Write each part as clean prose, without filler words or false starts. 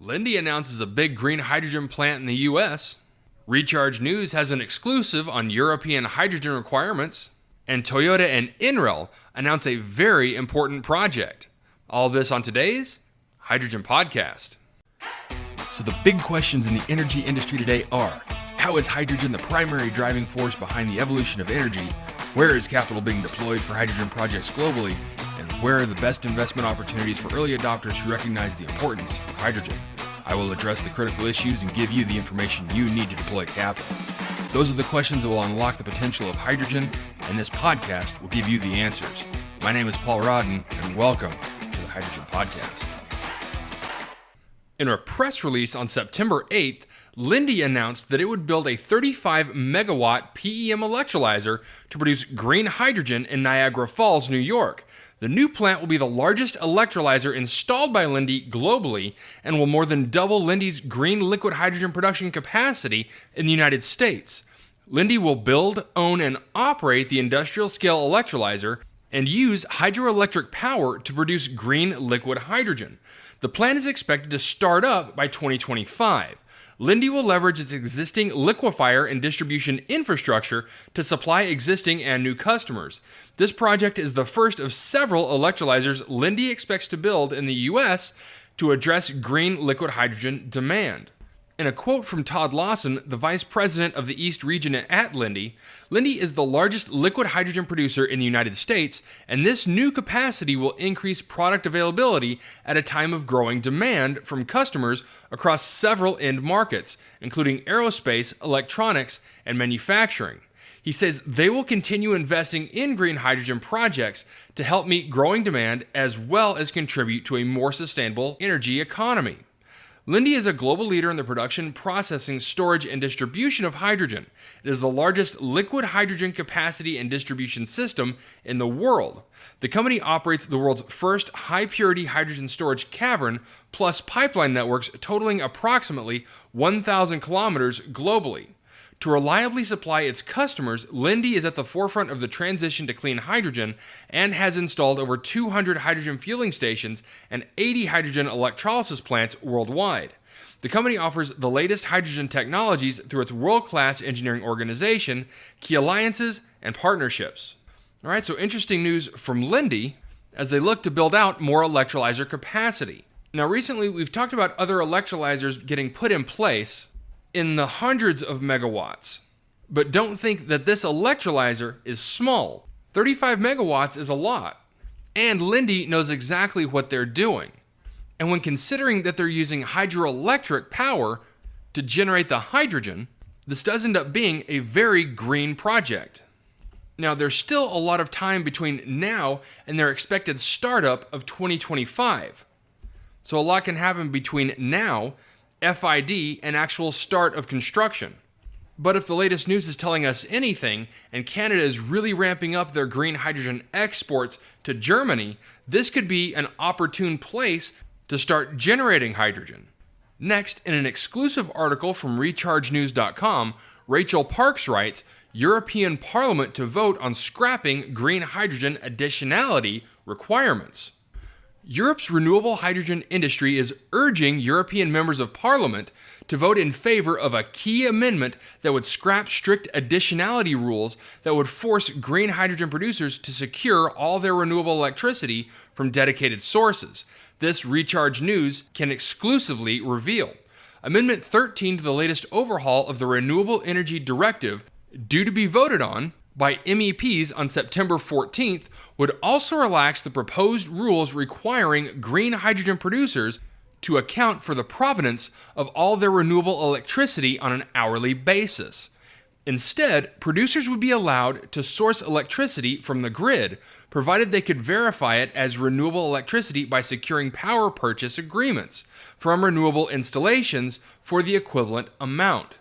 Lindy announces a big green hydrogen plant in the US. Recharge News has an exclusive on European hydrogen requirements. And Toyota and NREL announce a very important project. All this on today's Hydrogen Podcast. So the big questions in the energy industry today are: how is hydrogen the primary driving force behind the evolution of energy? Where is capital being deployed for hydrogen projects globally? And where are the best investment opportunities for early adopters who recognize the importance of hydrogen? I will address the critical issues and give you the information you need to deploy capital. Those are the questions that will unlock the potential of hydrogen, and this podcast will give you the answers. My name is Paul Rodden, and welcome to the Hydrogen Podcast. In a press release on September 8th, Lindy announced that it would build a 35 megawatt PEM electrolyzer to produce green hydrogen in Niagara Falls, New York. The new plant will be the largest electrolyzer installed by Lindy globally and will more than double Lindy's green liquid hydrogen production capacity in the United States. Lindy will build, own, and operate the industrial-scale electrolyzer and use hydroelectric power to produce green liquid hydrogen. The plant is expected to start up by 2025. Lindy will leverage its existing liquefier and distribution infrastructure to supply existing and new customers. This project is the first of several electrolyzers Lindy expects to build in the U.S. to address green liquid hydrogen demand. In a quote from Todd Lawson, the vice president of the East region at Lindy, Lindy is the largest liquid hydrogen producer in the United States, and this new capacity will increase product availability at a time of growing demand from customers across several end markets, including aerospace, electronics, and manufacturing. He says they will continue investing in green hydrogen projects to help meet growing demand as well as contribute to a more sustainable energy economy. Lindy is a global leader in the production, processing, storage, and distribution of hydrogen. It is the largest liquid hydrogen capacity and distribution system in the world. The company operates the world's first high-purity hydrogen storage cavern, plus pipeline networks totaling approximately 1,000 kilometers globally. To reliably supply its customers, Lindy is at the forefront of the transition to clean hydrogen and has installed over 200 hydrogen fueling stations and 80 hydrogen electrolysis plants worldwide. The company offers the latest hydrogen technologies through its world-class engineering organization, key alliances, and partnerships. All right, so interesting news from Lindy as they look to build out more electrolyzer capacity. Now, recently we've talked about other electrolyzers getting put in place in the hundreds of megawatts. But don't think that this electrolyzer is small. 35 megawatts is a lot. And Lindy knows exactly what they're doing. And when considering that they're using hydroelectric power to generate the hydrogen, this does end up being a very green project. Now, there's still a lot of time between now and their expected startup of 2025. So a lot can happen between now, FID, and actual start of construction. But if the latest news is telling us anything, and Canada is really ramping up their green hydrogen exports to Germany, this could be an opportune place to start generating hydrogen. Next, in an exclusive article from rechargenews.com, Rachel Parks writes, European Parliament to vote on scrapping green hydrogen additionality requirements. Europe's renewable hydrogen industry is urging European members of Parliament to vote in favor of a key amendment that would scrap strict additionality rules that would force green hydrogen producers to secure all their renewable electricity from dedicated sources. This Recharge News can exclusively reveal. Amendment 13 to the latest overhaul of the Renewable Energy Directive, due to be voted on by MEPs on September 14th, would also relax the proposed rules requiring green hydrogen producers to account for the provenance of all their renewable electricity on an hourly basis. Instead, producers would be allowed to source electricity from the grid, provided they could verify it as renewable electricity by securing power purchase agreements from renewable installations for the equivalent amount.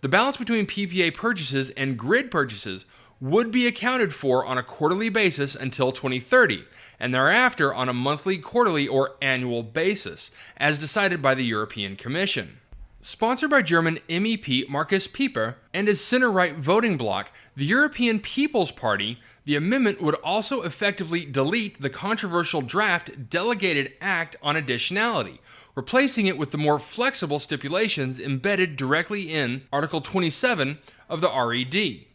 The balance between PPA purchases and grid purchases would be accounted for on a quarterly basis until 2030, and thereafter on a monthly, quarterly, or annual basis, as decided by the European Commission. Sponsored by German MEP Markus Pieper and his center-right voting bloc, the European People's Party, the amendment would also effectively delete the controversial draft Delegated Act on Additionality, replacing it with the more flexible stipulations embedded directly in Article 27 of the RED.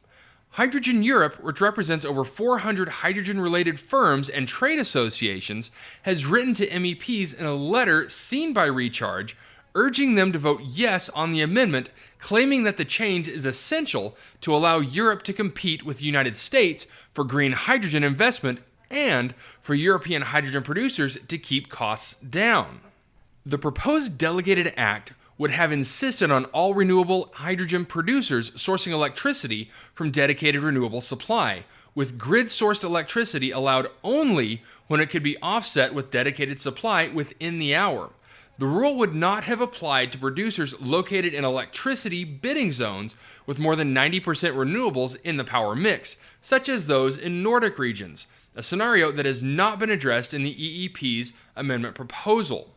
Hydrogen Europe, which represents over 400 hydrogen-related firms and trade associations, has written to MEPs in a letter seen by Recharge, urging them to vote yes on the amendment, claiming that the change is essential to allow Europe to compete with the United States for green hydrogen investment and for European hydrogen producers to keep costs down. The proposed delegated act would have insisted on all renewable hydrogen producers sourcing electricity from dedicated renewable supply, with grid-sourced electricity allowed only when it could be offset with dedicated supply within the hour. The rule would not have applied to producers located in electricity bidding zones with more than 90% renewables in the power mix, such as those in Nordic regions, a scenario that has not been addressed in the EEPS Amendment proposal.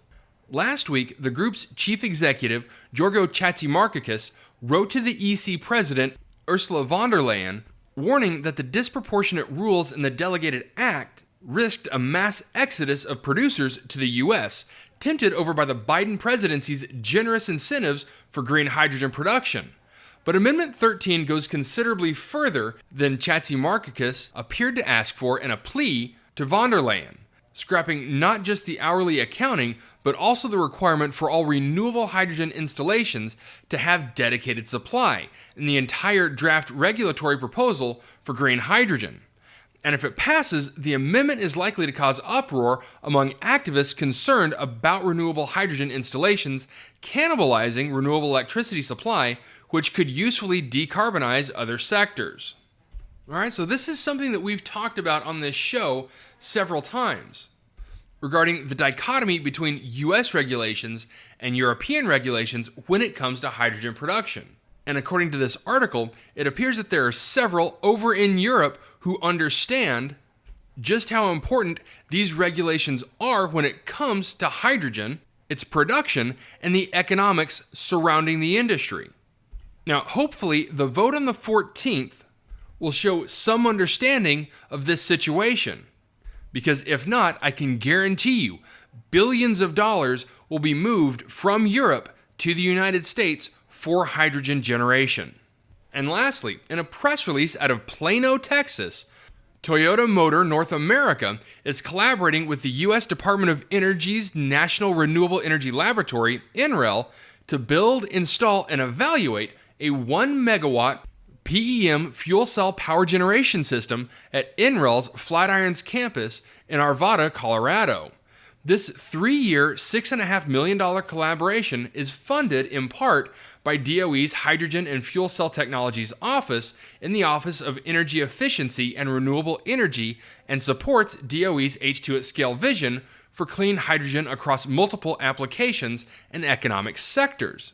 Last week, the group's chief executive, Giorgos Chatzimarkakis, wrote to the EC president, Ursula von der Leyen, warning that the disproportionate rules in the delegated act risked a mass exodus of producers to the U.S., tempted over by the Biden presidency's generous incentives for green hydrogen production. But Amendment 13 goes considerably further than Chatzimarkakis appeared to ask for in a plea to von der Leyen, scrapping not just the hourly accounting, but also the requirement for all renewable hydrogen installations to have dedicated supply in the entire draft regulatory proposal for green hydrogen. And if it passes, the amendment is likely to cause uproar among activists concerned about renewable hydrogen installations cannibalizing renewable electricity supply, which could usefully decarbonize other sectors. All right, so this is something that we've talked about on this show several times regarding the dichotomy between US regulations and European regulations when it comes to hydrogen production. And according to this article, it appears that there are several over in Europe who understand just how important these regulations are when it comes to hydrogen, its production, and the economics surrounding the industry. Now, hopefully, the vote on the 14th will show some understanding of this situation. Because if not, I can guarantee you, billions of dollars will be moved from Europe to the United States for hydrogen generation. And lastly, in a press release out of Plano, Texas, Toyota Motor North America is collaborating with the U.S. Department of Energy's National Renewable Energy Laboratory, NREL, to build, install, and evaluate a 1 megawatt PEM fuel cell power generation system at NREL's Flatirons campus in Arvada, Colorado. This 3-year, $6.5 million collaboration is funded in part by DOE's Hydrogen and Fuel Cell Technologies Office in the Office of Energy Efficiency and Renewable Energy and supports DOE's H2 at Scale vision for clean hydrogen across multiple applications and economic sectors.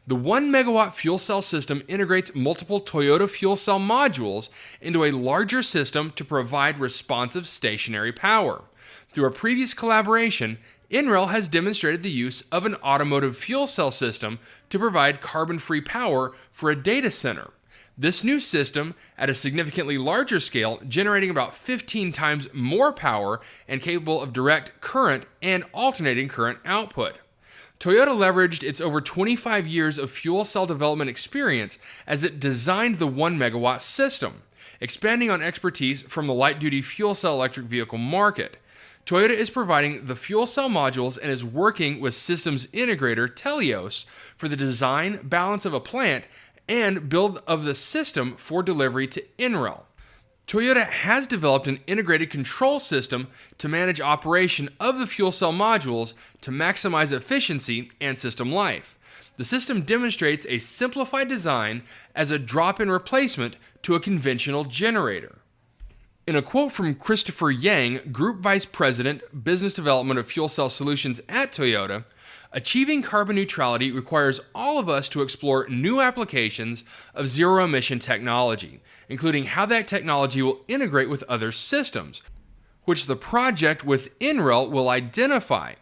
The 1 megawatt fuel cell system integrates multiple Toyota fuel cell modules into a larger system to provide responsive stationary power. Through a previous collaboration, NREL has demonstrated the use of an automotive fuel cell system to provide carbon-free power for a data center. This new system, at a significantly larger scale, generating about 15 times more power and capable of direct current and alternating current output. Toyota leveraged its over 25 years of fuel cell development experience as it designed the 1 megawatt system, expanding on expertise from the light-duty fuel cell electric vehicle market. Toyota is providing the fuel cell modules and is working with systems integrator Telios for the design, balance of a plant, and build of the system for delivery to NREL. Toyota has developed an integrated control system to manage operation of the fuel cell modules to maximize efficiency and system life. The system demonstrates a simplified design as a drop-in replacement to a conventional generator. In a quote from Christopher Yang, Group Vice President, Business Development of Fuel Cell Solutions at Toyota, achieving carbon neutrality requires all of us to explore new applications of zero-emission technology, including how that technology will integrate with other systems, which the project with NREL will identify.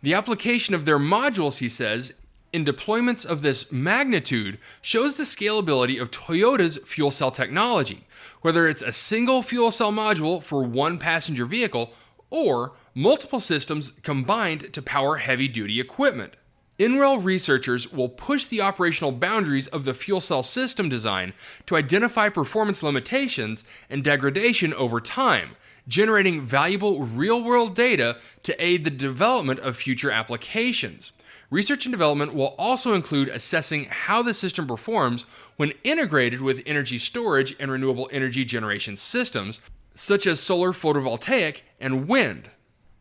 The application of their modules, he says, in deployments of this magnitude shows the scalability of Toyota's fuel cell technology, whether it's a single fuel cell module for one passenger vehicle or multiple systems combined to power heavy-duty equipment. NREL researchers will push the operational boundaries of the fuel cell system design to identify performance limitations and degradation over time, generating valuable real-world data to aid the development of future applications. Research and development will also include assessing how the system performs when integrated with energy storage and renewable energy generation systems, such as solar photovoltaic and wind.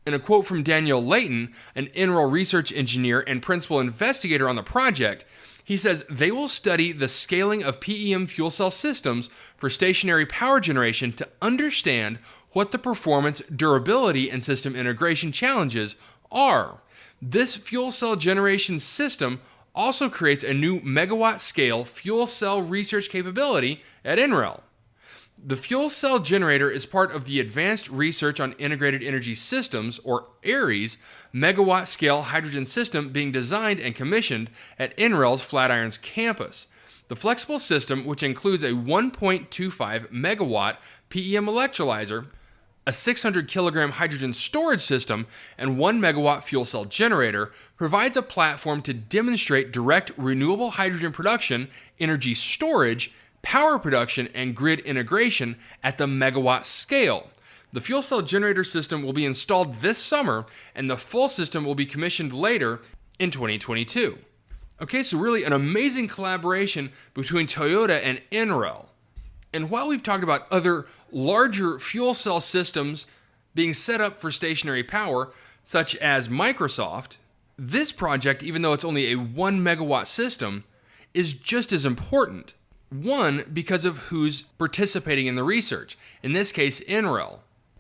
In a quote from Daniel Layton, an NREL research engineer and principal investigator on the project, he says they will study the scaling of PEM fuel cell systems for stationary power generation to understand what the performance, durability, and system integration challenges are. This fuel cell generation system also creates a new megawatt-scale fuel cell research capability at NREL. The fuel cell generator is part of the Advanced Research on Integrated Energy Systems, or ARES, megawatt-scale hydrogen system being designed and commissioned at NREL's Flatirons campus. The flexible system, which includes a 1.25 megawatt PEM electrolyzer, a 600 kilogram hydrogen storage system, and 1 megawatt fuel cell generator, provides a platform to demonstrate direct renewable hydrogen production, energy storage, power production, and grid integration at the megawatt scale. The fuel cell generator system will be installed this summer, and the full system will be commissioned later in 2022. Okay, so really an amazing collaboration between Toyota and NREL. And while we've talked about other larger fuel cell systems being set up for stationary power, such as Microsoft, this project, even though it's only a 1 megawatt system, is just as important. One, because of who's participating in the research, in this case NREL,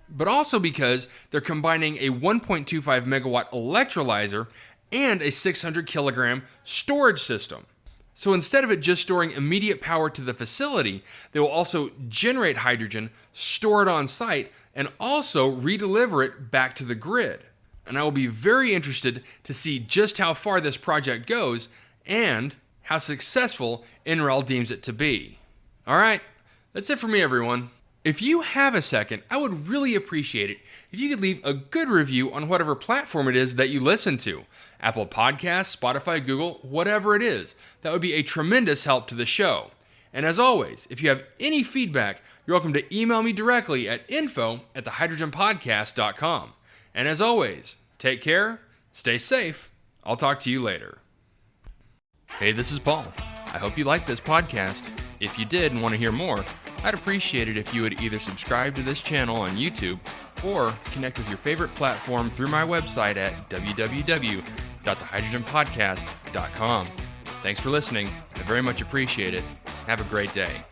but also because they're combining a 1.25 megawatt electrolyzer and a 600 kilogram storage system. So instead of it just storing immediate power to the facility, they will also generate hydrogen, store it on site, and also redeliver it back to the grid. And I will be very interested to see just how far this project goes and how successful NREL deems it to be. All right, that's it for me, everyone. If you have a second, I would really appreciate it if you could leave a good review on whatever platform it is that you listen to. Apple Podcasts, Spotify, Google, whatever it is. That would be a tremendous help to the show. And as always, if you have any feedback, you're welcome to email me directly at info@thehydrogenpodcast.com. And as always, take care, stay safe. I'll talk to you later. Hey, this is Paul. I hope you liked this podcast. If you did and want to hear more, I'd appreciate it if you would either subscribe to this channel on YouTube or connect with your favorite platform through my website at www.thehydrogenpodcast.com. Thanks for listening. I very much appreciate it. Have a great day.